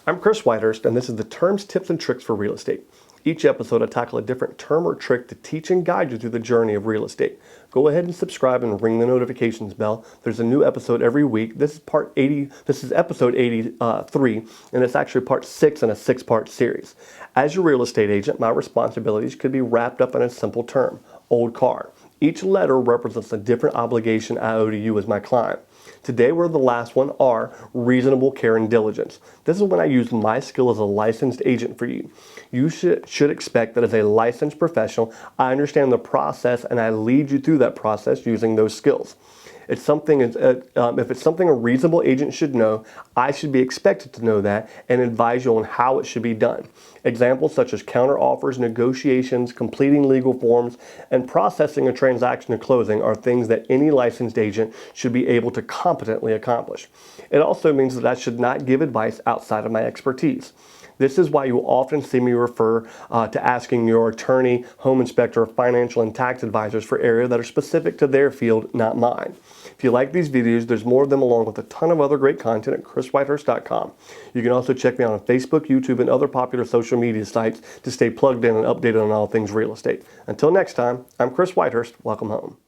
I'm Chris Whitehurst, and this is the Terms, Tips, and Tricks for Real Estate. Each episode, I tackle a different term or trick to teach and guide you through the journey of real estate. Go ahead and subscribe and ring the notifications bell. There's a new episode every week. This is episode 83, and it's actually part 6 in a 6-part series. As your real estate agent, my responsibilities could be wrapped up in a simple term, OLDCAR. Each letter represents a different obligation I owe to you as my client. Today, we're the last one, R, reasonable care and diligence. This is when I use my skill as a licensed agent for you. You should expect that as a licensed professional, I understand the process and I lead you through that process using those skills. If it's something a reasonable agent should know, I should be expected to know that and advise you on how it should be done. Examples such as counteroffers, negotiations, completing legal forms, and processing a transaction to closing are things that any licensed agent should be able to competently accomplish. It also means that I should not give advice outside of my expertise. This is why you will often see me refer to asking your attorney, home inspector, financial and tax advisors for areas that are specific to their field, not mine. If you like these videos, there's more of them along with a ton of other great content at chriswhitehurst.com. You can also check me out on Facebook, YouTube, and other popular social media sites to stay plugged in and updated on all things real estate. Until next time, I'm Chris Whitehurst. Welcome home.